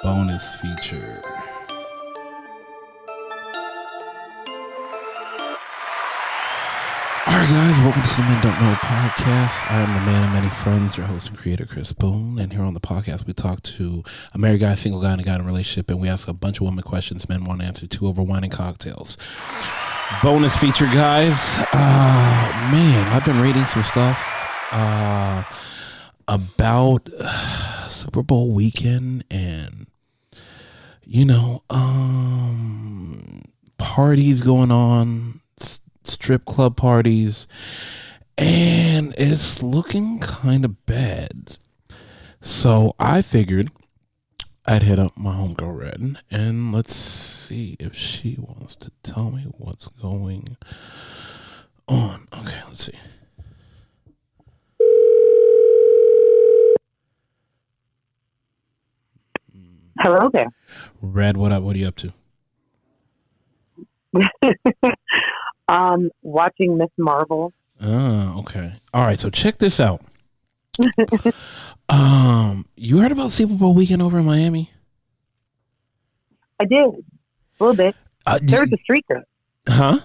bonus feature. All right, guys, welcome to the Men Don't Know podcast. I am the man of many friends, your host and creator, Chris Boone. And here on the podcast, we talk to a married guy, a single guy, and a guy in a relationship, and we ask a bunch of women questions men want to answer to over wine and cocktails. Bonus feature, guys. Man, I've been reading some stuff about Super Bowl weekend and, parties going on, strip club parties, and it's looking kind of bad. So I figured I'd hit up my homegirl Red and let's see if she wants to tell me what's going on. Okay, let's see. Hello there. Red, what up? What are you up to? Watching Miss Marvel. Oh, okay. All right, so check this out. You heard about Super Bowl weekend over in Miami? I did. A little bit. There was a streaker. Huh?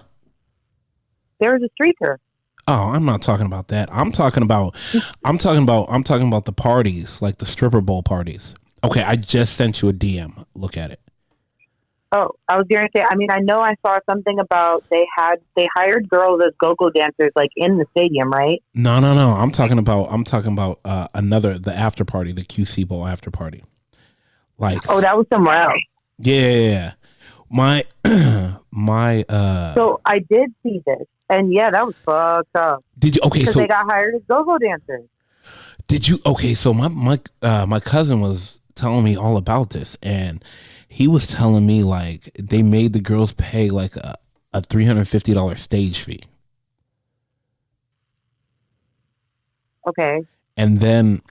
There was a streaker. Oh, I'm not talking about that. I'm talking about the parties, like the stripper bowl parties. Okay, I just sent you a DM. Look at it. Oh, I was going to say, I know I saw something about they hired girls as go-go dancers like in the stadium, right? No. I'm talking about the after party, the QC Bowl after party. Like, oh, that was somewhere else. Yeah. My So I did see this, and yeah, that was fucked up. Did you? Okay, because so they got hired as go-go dancers. Did you? Okay, so my cousin was telling me all about this, and he was telling me like they made the girls pay like a $350 stage fee. Okay. And then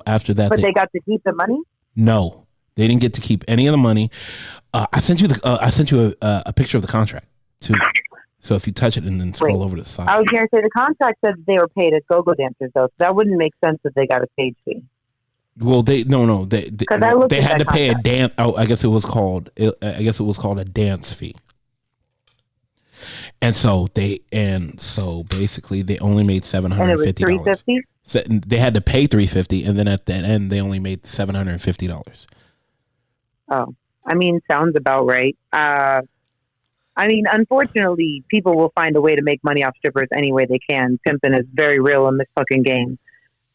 after that, but they got to keep the money. No, they didn't get to keep any of the money. I sent you a picture of the contract too. So if you touch it and then scroll over to the side. I was going to say the contract said they were paid as go-go dancers, though. So that wouldn't make sense if they got a stage fee. Well, they had to pay a dance. Oh, I guess it was called a dance fee. And so basically they only made $750. So they had to pay $350, and then at the end they only made $750. Oh, sounds about right. Unfortunately, people will find a way to make money off strippers any way they can. Pimping is very real in this fucking game.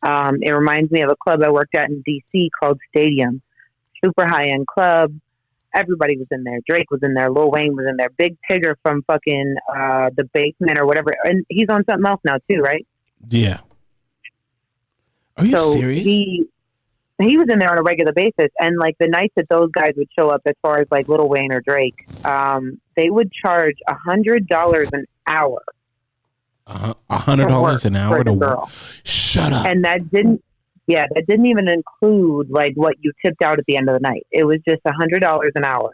It reminds me of a club I worked at in D.C. called Stadium. Super high-end club. Everybody was in there. Drake was in there. Lil Wayne was in there. Big Tigger from fucking The Basement or whatever. And he's on something else now too, right? Yeah. Are you serious? He was in there on a regular basis. And like the nights that those guys would show up as far as like Lil Wayne or Drake, they would charge $100 an hour. $100 an hour to work. Shut up. And that didn't even include like what you tipped out at the end of the night. It was just $100 an hour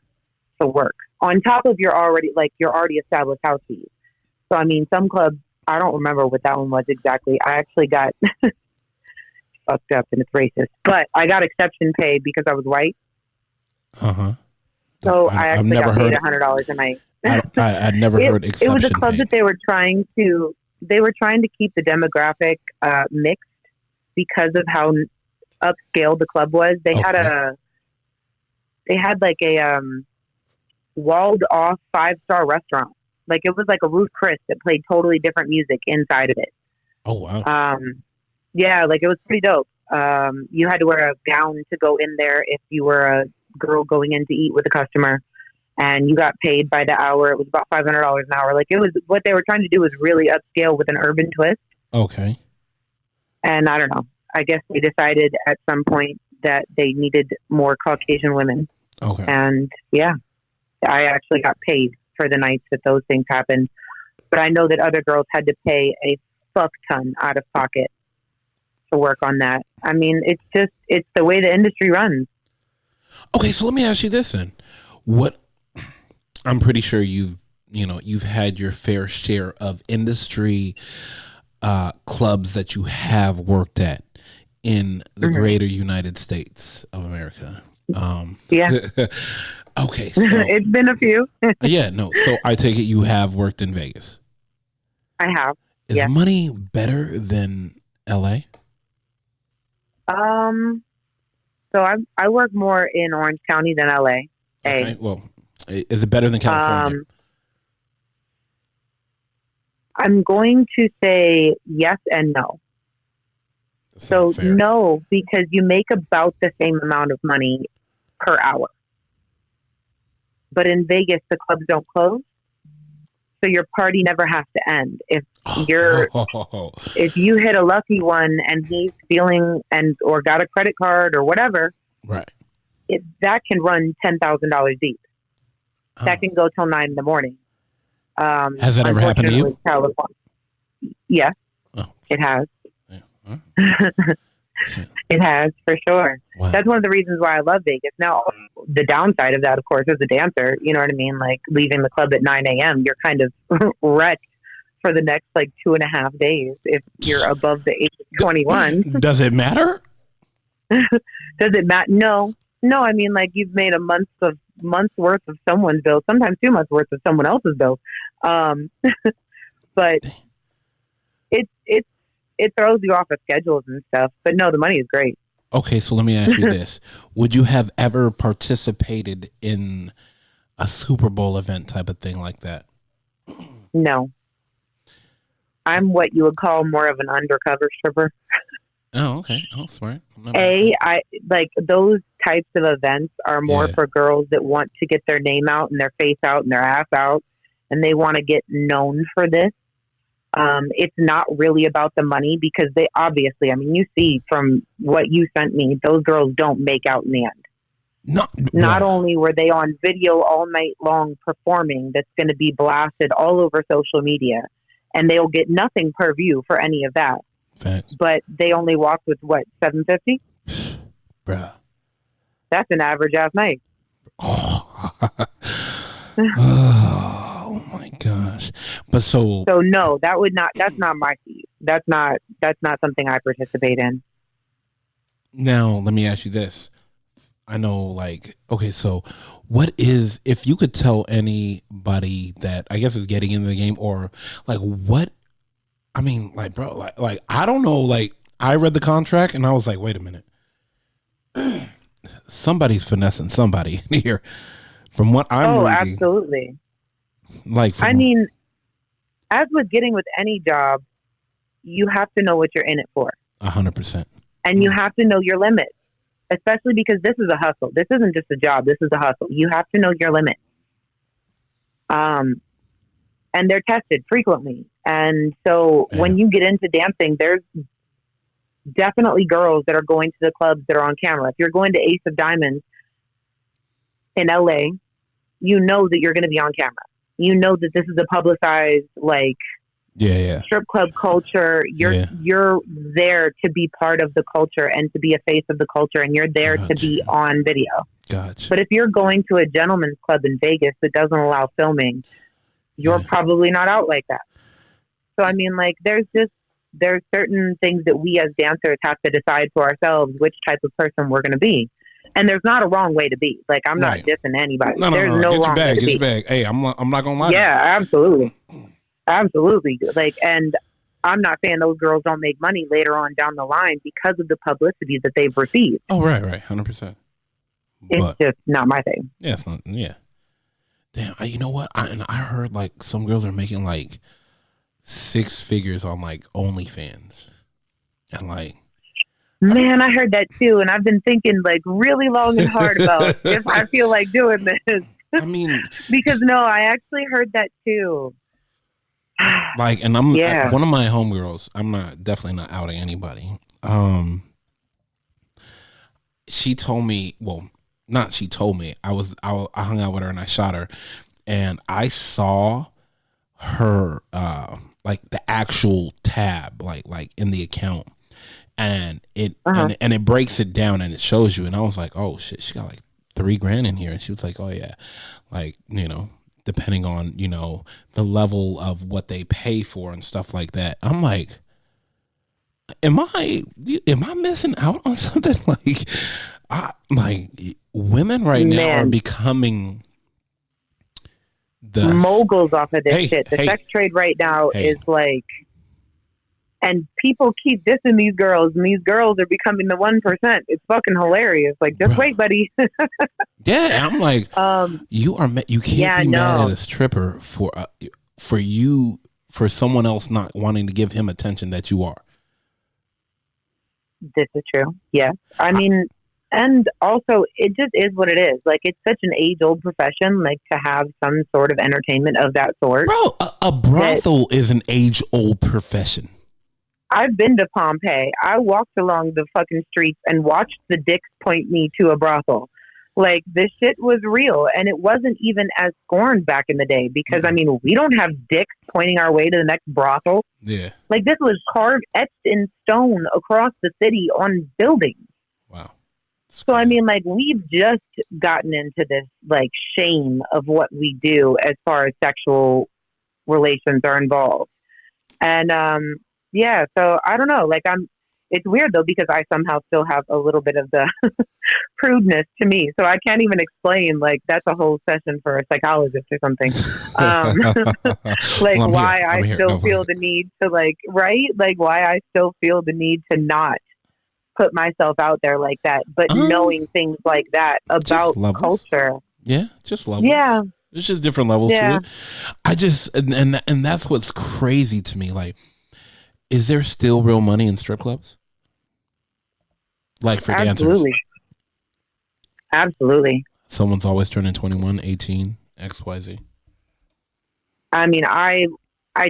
to work on top of your already established house fees. So some clubs, I don't remember what that one was exactly. I actually got fucked up and it's racist, but I got exception pay because I was white. So I actually got paid $100 a night. I'd never heard exception. It was a club that they were trying to keep the demographic mixed because of how upscale the club was. They had like a walled off 5-star restaurant. Like it was like a Ruth Chris that played totally different music inside of it. Oh wow. Yeah, like it was pretty dope. You had to wear a gown to go in there if you were a girl going in to eat with a customer. And you got paid by the hour. It was about $500 an hour. Like it was what they were trying to do was really upscale with an urban twist. Okay. And I don't know. I guess they decided at some point that they needed more Caucasian women. Okay. And yeah, I actually got paid for the nights that those things happened. But I know that other girls had to pay a fuck ton out of pocket to work on that. It's the way the industry runs. Okay, so let me ask you this then. I'm pretty sure you've had your fair share of industry clubs that you have worked at in the greater United States of America. Yeah. Okay, so It's been a few. yeah, no. So I take it you have worked in Vegas. I have. Is Yeah. money better than LA? So I work more in Orange County than LA. Okay, well, is it better than California? I'm going to say yes and no. So no, because you make about the same amount of money per hour. But in Vegas, the clubs don't close, so your party never has to end. If you hit a lucky one and he's feeling or got a credit card or whatever, right? That can run $10,000 deep. That can go till 9 a.m. Has that ever happened to you? California. Yes, it has. Yeah. It has, for sure. Wow. That's one of the reasons why I love Vegas. Now, the downside of that, of course, as a dancer, you know what I mean? Like leaving the club at 9 a.m., you're kind of wrecked for the next 2.5 days if you're above the age of 21. Does it matter? Does it matter? No. I mean, you've made a month's worth of someone's bill, sometimes 2 months worth of someone else's bill. But it throws you off of schedules and stuff. But no, the money is great. Okay, so let me ask you this. Would you have ever participated in a Super Bowl event type of thing like that? No. I'm what you would call more of an undercover stripper. Oh, okay. Oh, smart. I like those types of events are more for girls that want to get their name out and their face out and their ass out, and they want to get known for this. It's not really about the money because they obviously, I mean, you see from what you sent me, those girls don't make out in the end. Not only were they on video all night long performing, that's going to be blasted all over social media, and they'll get nothing per view for any of that. Facts. But they only walked with what, $750? Bruh. That's an average ass night. Oh my gosh. But so no, that's not my feat. That's not something I participate in. Now, let me ask you this. I know, okay, so what is, if you could tell anybody that I guess is getting into the game, or what, I mean, bro, I don't know, I read the contract and I was like, wait a minute. Somebody's finessing somebody here from what I'm reading. Absolutely. I mean, as with getting with any job, you have to know what you're in it for. 100%. And you have to know your limits, especially because this is a hustle. This isn't just a job. This is a hustle. You have to know your limits. And they're tested frequently. And so when you get into dancing, there's definitely girls that are going to the clubs that are on camera. If you're going to Ace of Diamonds in LA, you know that you're going to be on camera. You know that this is a publicized, strip club culture. You're there to be part of the culture and to be a face of the culture, and you're there to be on video. Gotcha. But if you're going to a gentleman's club in Vegas that doesn't allow filming, you're probably not out like that. So, I mean, there's certain things that we as dancers have to decide for ourselves which type of person we're going to be. And there's not a wrong way to be. I'm not dissing anybody. There's no wrong way to be. Get your bag. Hey, I'm not going to lie. Yeah, absolutely. Absolutely. And I'm not saying those girls don't make money later on down the line because of the publicity that they've received. Oh, right. 100%. It's just not my thing. Yeah, it's not, yeah. Damn, you know what? I heard some girls are making 6 figures on OnlyFans. And man, I heard that too, and I've been thinking really long and hard about if I feel like doing this. I mean, because I actually heard that too. And I'm one of my homegirls. I'm definitely not outing anybody. She told me, well, not she told me. I hung out with her and I shot her, and I saw her the actual tab in the account. And it and it breaks it down and it shows you, and I was like, oh shit, she got $3,000 in here, and she was like, oh yeah, depending on the level of what they pay for and stuff like that. I'm like, am I missing out on something? women right now are Man, becoming the moguls off of this shit. The hey, sex trade right now hey. is like, and people keep dissing these girls, and these girls are becoming the 1%. It's fucking hilarious. Like, just Bro. wait, buddy. Yeah, I'm like, you can't be mad at a stripper for someone else not wanting to give him attention that you are. This is true. Yes. I mean, and also it just is what it is. Like, it's such an age-old profession, like, to have some sort of entertainment of that sort. Bro, a brothel is an age-old profession. I've been to Pompeii. I walked along the fucking streets and watched the dicks point me to a brothel. Like, this shit was real, and it wasn't even as scorned back in the day because, I mean, we don't have dicks pointing our way to the next brothel. Yeah. Like, this was etched in stone across the city on buildings. Wow. So, I mean, like, we've just gotten into this, like, shame of what we do as far as sexual relations are involved. And, yeah, so I don't know. Like, it's weird though, because I somehow still have a little bit of the prudeness to me. So I can't even explain, like, that's a whole session for a psychologist or something. Like, why I still feel the need to, like, right? Like, why I still feel the need to not put myself out there like that, but knowing things like that about culture. Yeah, just levels. Yeah. There's just different levels to it. I just, and that's what's crazy to me. Like, is there still real money in strip clubs? Like, for dancers? Absolutely. Someone's always turning 21, 18, XYZ. I mean, I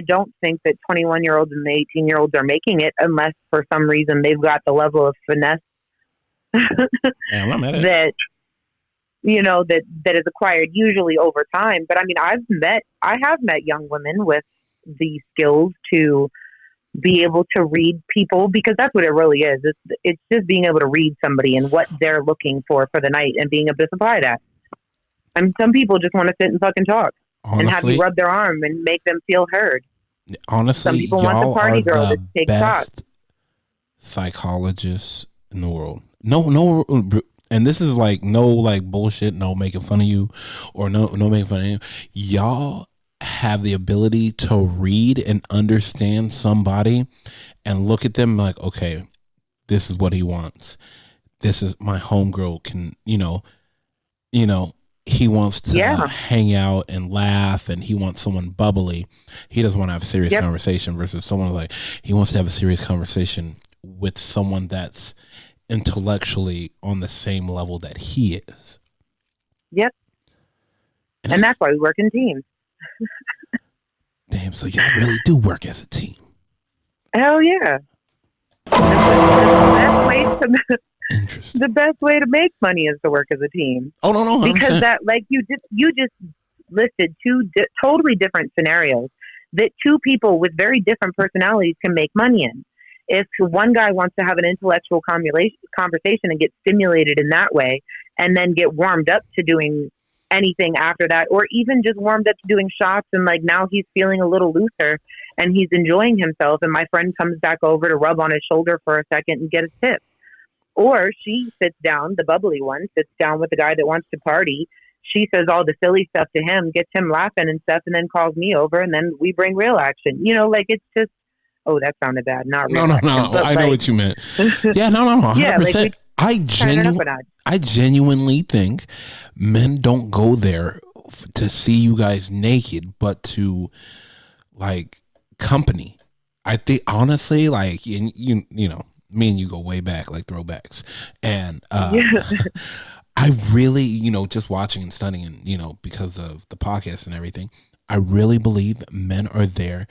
don't think that 21-year-olds and the 18-year-olds are making it unless for some reason they've got the level of finesse that, you know, that is acquired usually over time. But I mean, I have met young women with the skills to be able to read people, because that's what it really is. It's just being able to read somebody and what they're looking for the night and being able to supply that. I mean, some people just want to sit and fucking talk. Honestly, and have you rub their arm and make them feel heard. Honestly, some people want the party girl to take best psychologists in the world. No, and this is like no like bullshit. No making fun of you, or no making fun of you. Y'all have the ability to read and understand somebody, and look at them like, okay, this is what he wants. This is my homegirl. Can you know. He wants to hang out and laugh, and he wants someone bubbly. He doesn't want to have a serious conversation versus someone like he wants to have a serious conversation with someone that's intellectually on the same level that he is. Yep. And that's why we work in teams. Damn, so y'all really do work as a team. Hell yeah. The best way to make money is to work as a team. Oh, no, 100%. Because that, like, you just listed two totally different scenarios that two people with very different personalities can make money in. If one guy wants to have an intellectual conversation and get stimulated in that way, and then get warmed up to doing anything after that, or even just warmed up to doing shots, and like now he's feeling a little looser and he's enjoying himself, and my friend comes back over to rub on his shoulder for a second and get a tip. Or she sits down, the bubbly one, sits down with the guy that wants to party. She says all the silly stuff to him, gets him laughing and stuff, and then calls me over, and then we bring real action. You know, like, it's just, oh, that sounded bad. Not real action. No. I know what you meant. Yeah, no. 100%. Yeah, like I genuinely think men don't go there to see you guys naked, but to, like, company. I think, honestly, like, you know, me and you go way back, like throwbacks. And I really, just watching and studying, and, because of the podcast and everything, I really believe that men are there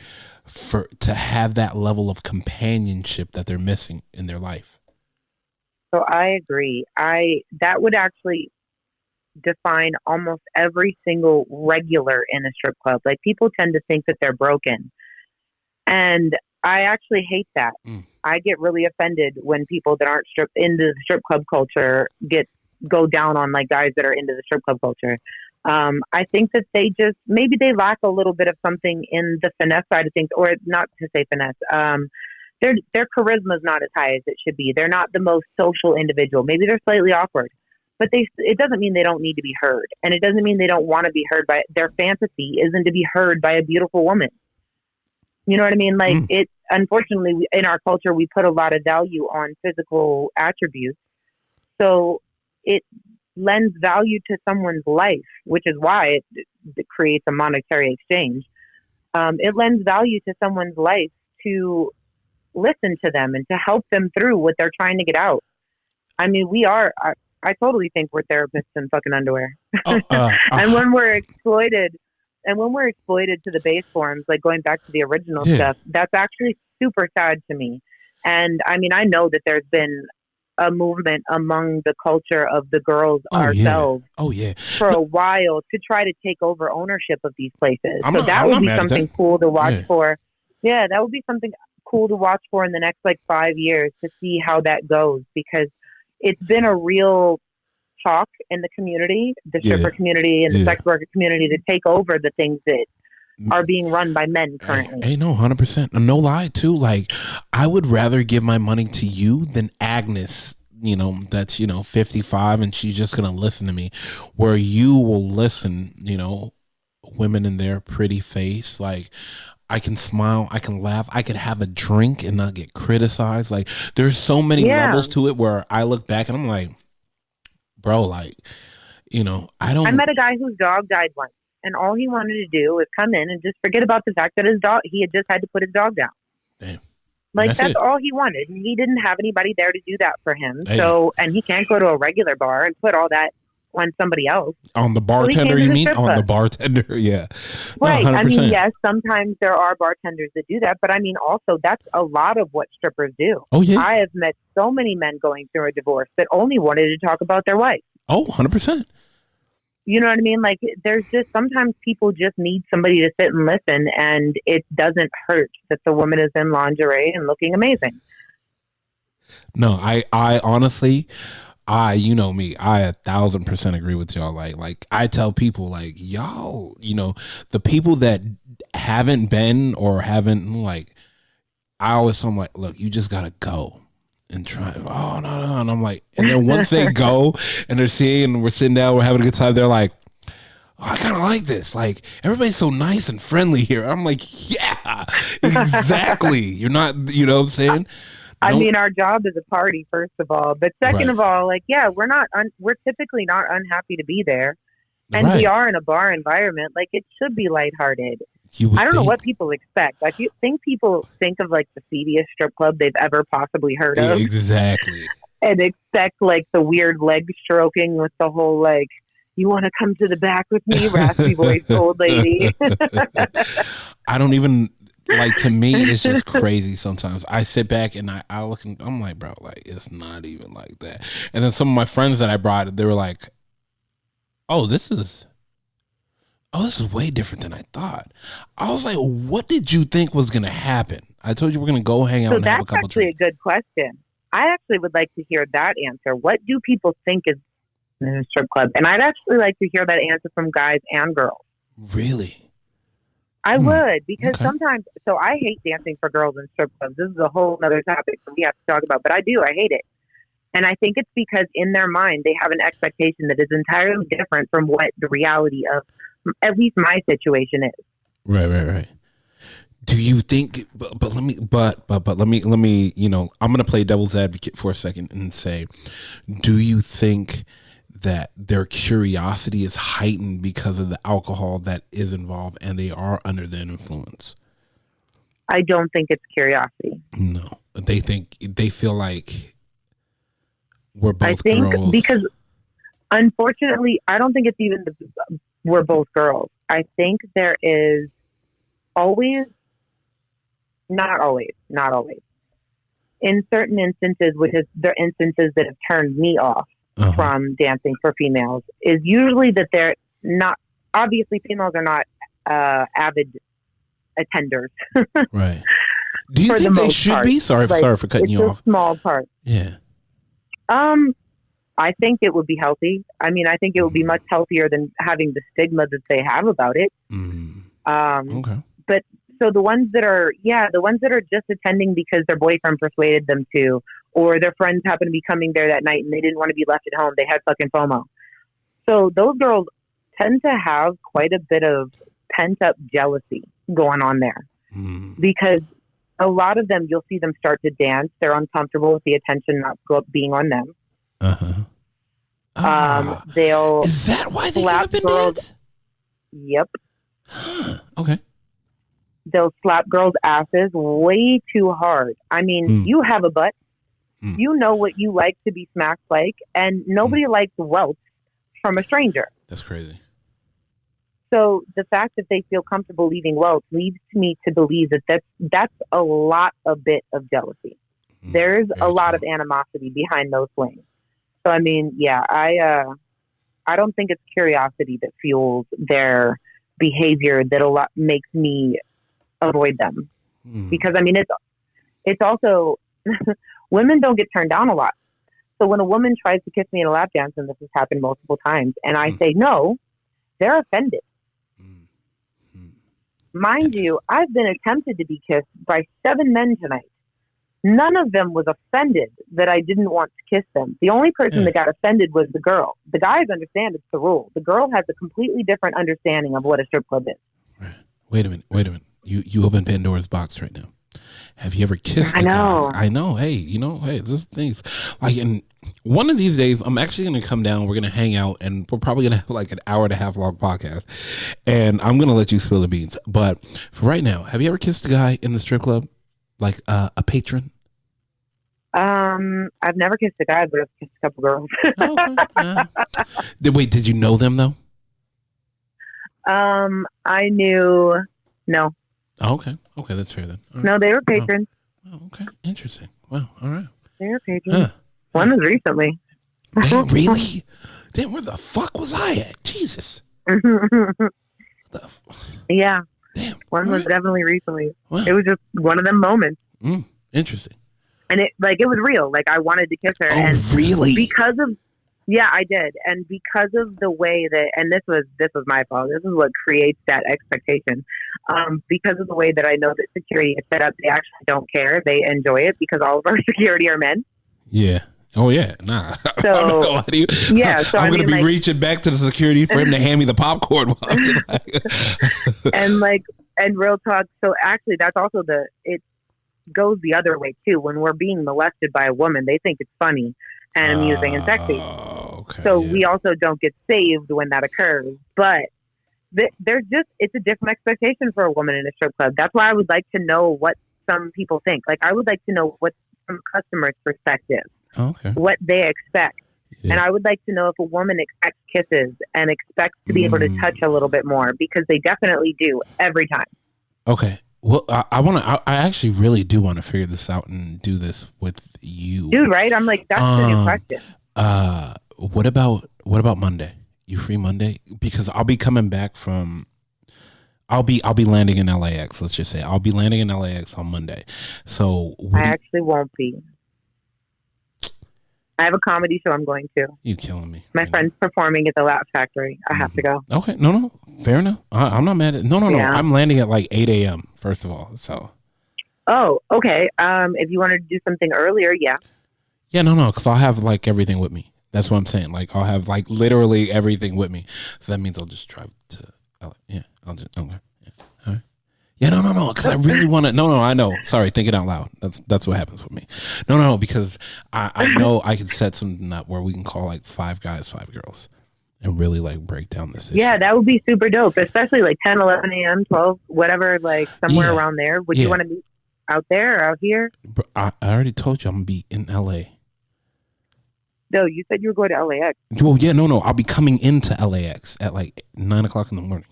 to have that level of companionship that they're missing in their life. So I agree. That would actually define almost every single regular in a strip club. Like, people tend to think that they're broken. And I actually hate that. I get really offended when people that aren't into the strip club culture go down on, like, guys that are into the strip club culture. I think that maybe they lack a little bit of something in the finesse side of things, or not to say finesse. Their charisma is not as high as it should be. They're not the most social individual. Maybe they're slightly awkward. but it doesn't mean they don't need to be heard. And it doesn't mean they don't want to be heard by their fantasy isn't to be heard by a beautiful woman. You know what I mean? Like unfortunately in our culture, we put a lot of value on physical attributes. So it lends value to someone's life, which is why it creates a monetary exchange. It lends value to someone's life to listen to them and to help them through what they're trying to get out. I mean, I totally think we're therapists in fucking underwear. And when we're exploited to the base forms, like going back to the original stuff, that's actually super sad to me. And I mean, I know that there's been a movement among the culture of the girls ourselves for a while to try to take over ownership of these places. That would be something cool to watch for. Yeah, that would be something cool to watch for in the next like 5 years to see how that goes, because it's been a real talk in the community, the stripper community and the sex worker community, to take over the things that are being run by men currently. Hey, no, 100%. No lie, too. Like, I would rather give my money to you than Agnes, that's, 55 and she's just going to listen to me, where you will listen, women in their pretty face. Like, I can smile, I can laugh, I could have a drink and not get criticized. Like, there's so many levels to it where I look back and I'm like, bro, like, I met a guy whose dog died once, and all he wanted to do was come in and just forget about the fact that he had just had to put his dog down. Damn. Like, that's all he wanted. And he didn't have anybody there to do that for him. So, and he can't go to a regular bar and put all that on somebody else. On the bartender, you mean? On the bartender, yeah. Right. No, I mean, yes, sometimes there are bartenders that do that, but I mean, also, that's a lot of what strippers do. Oh, yeah. I have met so many men going through a divorce that only wanted to talk about their wife. Oh, 100%. You know what I mean? Like, there's just sometimes people just need somebody to sit and listen, and it doesn't hurt that the woman is in lingerie and looking amazing. No, I honestly, you know me, I 1,000% agree with y'all. Like I tell people, like, y'all, the people that haven't been or haven't, like, I always tell them, like, look, you just gotta go and try. Oh no, and I'm like, and then once they go and they're seeing, we're sitting down, we're having a good time, they're like, oh, I kind of like this. Like, everybody's so nice and friendly here. I'm like, yeah, exactly. You're not, you know what I'm saying? I mean, our job is a party, first of all, but second of all, like, yeah, we're typically not unhappy to be there, and we are in a bar environment. Like, it should be lighthearted. I don't know what people expect. I think people think of like the seediest strip club they've ever possibly heard of. Exactly. And expect like the weird leg stroking with the whole like, you want to come to the back with me, raspy voiced old lady. I don't even, like, to me, it's just crazy sometimes. I sit back and I look and I'm like, bro, like, it's not even like that. And then some of my friends that I brought, they were like, oh, this is way different than I thought. I was like, what did you think was going to happen? I told you we're going to go hang out and have a couple drinks. That's actually a good question. I actually would like to hear that answer. What do people think is in a strip club? And I'd actually like to hear that answer from guys and girls. Really? I would, because sometimes, so I hate dancing for girls in strip clubs. This is a whole other topic that we have to talk about, but I hate it. And I think it's because in their mind, they have an expectation that is entirely different from what the reality of at least my situation is. Right. Do you think, but let me, I'm going to play devil's advocate for a second and say, do you think that their curiosity is heightened because of the alcohol that is involved and they are under the influence? I don't think it's curiosity. No, they feel like we're both girls. Because unfortunately, I don't think it's even we're both girls. I think there is always, not always, in certain instances, which is the instances that have turned me off from dancing for females, is usually that they're not, obviously females are not avid attenders. Right. Do you think they should be? Sorry for cutting you off. It's a small part. Yeah. I think it would be healthy. I mean, I think it would be much healthier than having the stigma that they have about it. Okay. But so the ones that are just attending because their boyfriend persuaded them to, or their friends happened to be coming there that night and they didn't want to be left at home. They had fucking FOMO. So those girls tend to have quite a bit of pent up jealousy going on there because a lot of them, you'll see them start to dance. They're uncomfortable with the attention not being on them. They'll is that why they slap get up and girls. dance? Yep. Okay. They'll slap girls' asses way too hard. I mean, you have a butt. You know what you like to be smacked like, and nobody likes welts from a stranger. That's crazy. So the fact that they feel comfortable leaving welts leads me to believe that that's a lot of bit of jealousy. There's a lot of animosity behind those swings. So I mean, yeah, I don't think it's curiosity that fuels their behavior that makes me avoid them. Because I mean, it's also women don't get turned down a lot. So when a woman tries to kiss me in a lap dance, and this has happened multiple times, and I say no, they're offended. Mind you, I've been attempted to be kissed by 7 men tonight. None of them was offended that I didn't want to kiss them. The only person that got offended was the girl. The guys understand it's the rule. The girl has a completely different understanding of what a strip club is. Right. Wait a minute. You open Pandora's box right now. Have you ever kissed a guy? I know. Hey, there's things like, and one of these days, I'm actually going to come down. We're going to hang out, and we're probably going to have like an hour and a half long podcast. And I'm going to let you spill the beans. But for right now, have you ever kissed a guy in the strip club, like a patron? I've never kissed a guy, but I've kissed a couple girls. Wait, did you know them though? I knew no. Oh, okay, that's fair then. Right. No, they were patrons. Oh, okay, interesting. Wow, all right. They were patrons. One was recently. Man, really? Damn, where the fuck was I at? Jesus. Yeah. Damn. One was definitely recently. Wow. It was just one of them moments. Interesting. And it was real. Like, I wanted to kiss her. Oh, and really? Because of, yeah, I did. And because of the way that, and this was my fault. This is what creates that expectation. Because of the way that I know that security is set up, they actually don't care. They enjoy it because all of our security are men. Yeah. Oh yeah. Nah. So, I'm not gonna lie to you. Yeah. So I'm gonna be reaching back to the security for him to hand me the popcorn. and real talk. So actually, that's also it goes the other way too. When we're being molested by a woman, they think it's funny and amusing and sexy. Okay, so we also don't get saved when that occurs. But it's a different expectation for a woman in a strip club. That's why I would like to know what some people think. Like, I would like to know what from a customer's perspective, what they expect. Yeah. And I would like to know if a woman expects kisses and expects to be able to touch a little bit more, because they definitely do every time. Okay. Well, I actually really do want to figure this out and do this with you. Dude, right? I'm like, that's the new question. What about Monday? You free Monday? Because I'll be coming back from, I'll be landing in LAX. Let's just say I'll be landing in LAX on Monday. So I actually won't be. I have a comedy show I'm going to. You killing me. My friend's performing at the Laugh Factory. I have to go. Okay. No. Fair enough. I'm not mad at No. Yeah. I'm landing at like 8 a.m. first of all. So. Oh, okay. If you wanted to do something earlier, yeah. Yeah, no. Because I'll have like everything with me. That's what I'm saying. Like, I'll have like literally everything with me. So that means I'll just drive to LA. Yeah. I'll just, okay. Yeah. All right. Yeah, no, because I really want to. No, I know. Sorry, thinking out loud. That's what happens with me. No, because I know I can set something up where we can call like 5 guys, 5 girls, and really like break down this issue. Yeah, that would be super dope, especially like 10, 11 a.m., 12, whatever, like somewhere around there. Would you want to meet out there or out here? I already told you I'm going to be in LA. No, you said you were going to LAX. Well, yeah, no. I'll be coming into LAX at like 9 o'clock in the morning.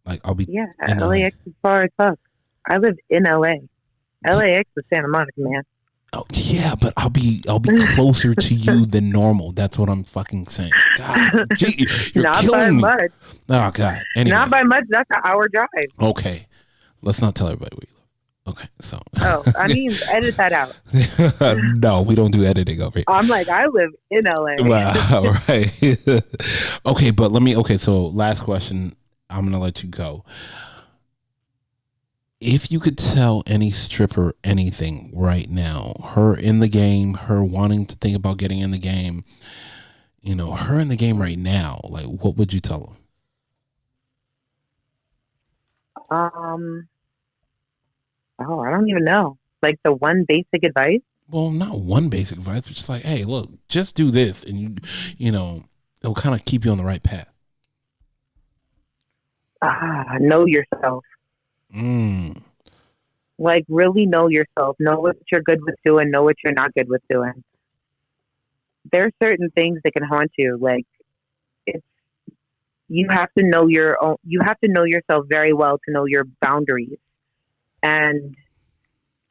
Like, I'll be in LAX is far as fuck. I live in LA. LAX is Santa Monica, man. Oh yeah, but I'll be closer to you than normal. That's what I'm fucking saying. God, gee, you're not killing by me. much. Oh God. Anyway. Not by much. That's an hour drive. Okay, let's not tell everybody where you live. Okay, so. Oh, I mean, edit that out. No, we don't do editing over here. I'm like, I live in LA. Wow, right. Okay, but so last question. I'm going to let you go. if you could tell any stripper anything right now, her in the game, her wanting to think about getting in the game, her in the game right now, like what would you tell her? Oh, I don't even know. Like the one basic advice? Well, not one basic advice, but just like, hey, look, just do this, and it'll kind of keep you on the right path. Know yourself. Like really know yourself. Know what you're good with doing. Know what you're not good with doing. There are certain things that can haunt you. Like you have to know your own. You have to know yourself very well to know your boundaries. And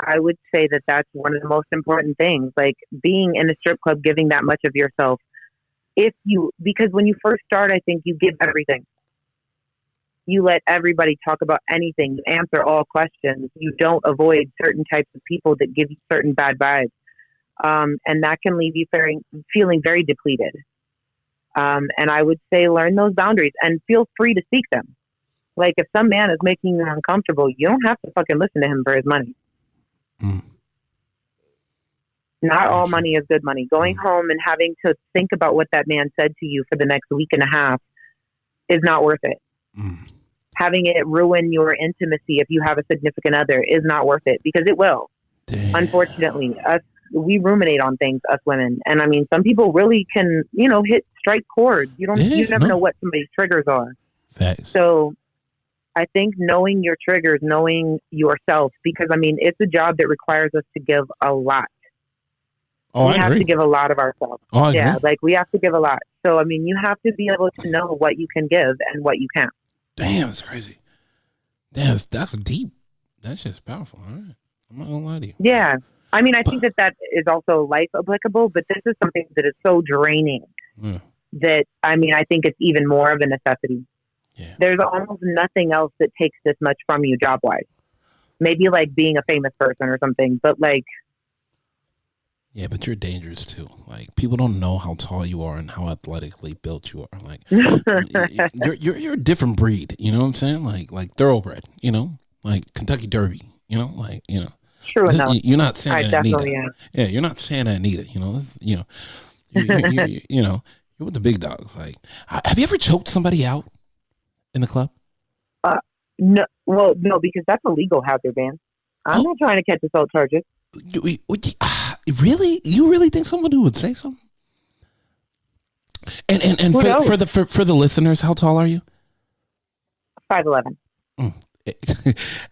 I would say that that's one of the most important things. Like being in a strip club, giving that much of yourself. Because when you first start, I think you give everything. You let everybody talk about anything. You answer all questions. You don't avoid certain types of people that give you certain bad vibes. And that can leave you feeling very depleted. And I would say learn those boundaries and feel free to seek them. Like if some man is making you uncomfortable, you don't have to fucking listen to him for his money. Not all money is good money. Going home and having to think about what that man said to you for the next week and a half is not worth it. Having it ruin your intimacy if you have a significant other is not worth it, because it will. Damn. Unfortunately, we ruminate on things, us women, and I mean, some people really can, strike chords. You never know what somebody's triggers are. Facts. So, I think knowing your triggers, knowing yourself, because I mean, it's a job that requires us to give a lot. We have to give a lot of ourselves. Yeah, like we have to give a lot. So, I mean, you have to be able to know what you can give and what you can't. Damn, it's crazy. Damn, that's deep. That's just powerful. All right. I'm not going to lie to you. Yeah. I mean, I think that is also life applicable, but this is something that is so draining that, I mean, I think it's even more of a necessity. Yeah. There's almost nothing else that takes this much from you job-wise. Maybe like being a famous person or something, but like... Yeah, but you're dangerous too. Like people don't know how tall you are and how athletically built you are. Like you're a different breed. You know what I'm saying? Like thoroughbred. Like Kentucky Derby. True enough. You're not Santa Anita. Am. Yeah, you're not Santa Anita. You're with the big dogs. Like, have you ever choked somebody out in the club? No. Well, no, because that's a legal hazard, man. I'm not trying to catch assault charges. Really? You really think somebody would say something? And for the listeners, how tall are you? 5'11".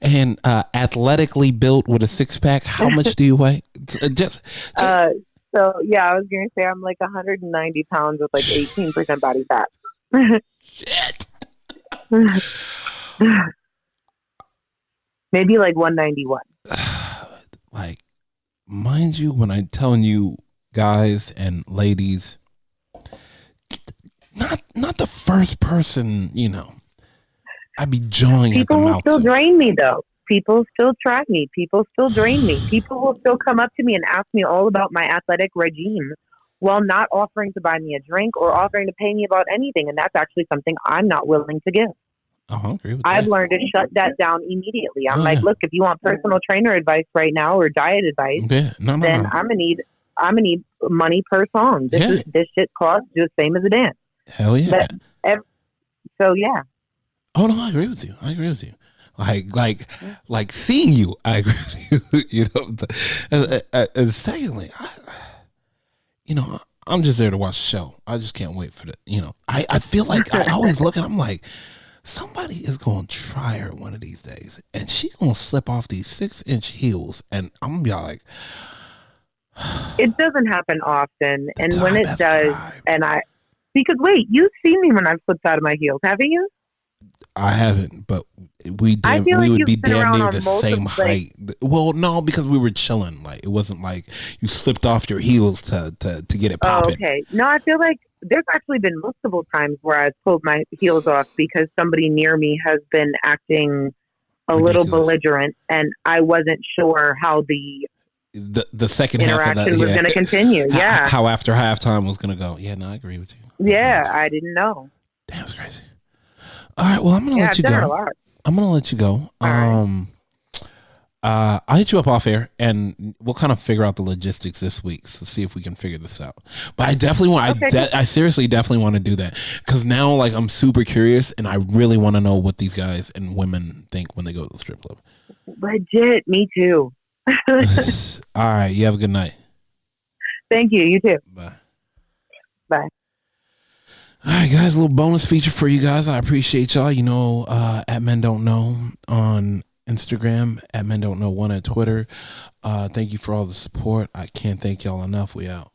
And athletically built with a 6-pack. How much do you weigh? So yeah, I was gonna say I'm like 190 pounds with like 18% body fat. Shit. Maybe like 191. Like, mind you, when I'm telling you, guys and ladies, not the first person, I'd be jawing at the mouth. People will still drain me, though. People still track me. People still drain me. People will still come up to me and ask me all about my athletic regime while not offering to buy me a drink or offering to pay me about anything. And that's actually something I'm not willing to give. I agree with I've learned to shut that down immediately. I'm look, if you want personal trainer advice right now or diet advice, then I'm gonna need money per song. This shit costs just the same as a dance. Hell yeah. So yeah. Oh no, I agree with you. Like seeing you, I agree with you. And secondly, I'm just there to watch the show. I just can't wait for I feel like I always look and I'm like, somebody is going to try her one of these days, and she's going to slip off these 6-inch heels, and I'm going to be like... It doesn't happen often, and when it does, because wait, you've seen me when I've slipped out of my heels, haven't you? I haven't, but we would be damn near the same height. Well, no, because we were chilling. Like, it wasn't like you slipped off your heels to get it popping. Oh, okay. No, I feel like there's actually been multiple times where I've pulled my heels off because somebody near me has been acting a little belligerent, and I wasn't sure how the second interaction half of that was going to continue. Yeah, how after halftime was going to go. Yeah, no, I agree with you. Yeah, I didn't know. Damn, it's crazy. All right, well, I'm going to let you go. I'm going to let you go. I'll hit you up off air, and we'll kind of figure out the logistics this week to see if we can figure this out. But I definitely want. Okay. I seriously definitely want to do that because now, like, I'm super curious, and I really want to know what these guys and women think when they go to the strip club. Legit, me too. All right, you have a good night. Thank you. You too. Bye. Bye. All right, guys, a little bonus feature for you guys. I appreciate y'all. You know, at Men Don't Know on Instagram, at Men Don't Know 1 at Twitter. Thank you for all the support. I can't thank y'all enough. We out.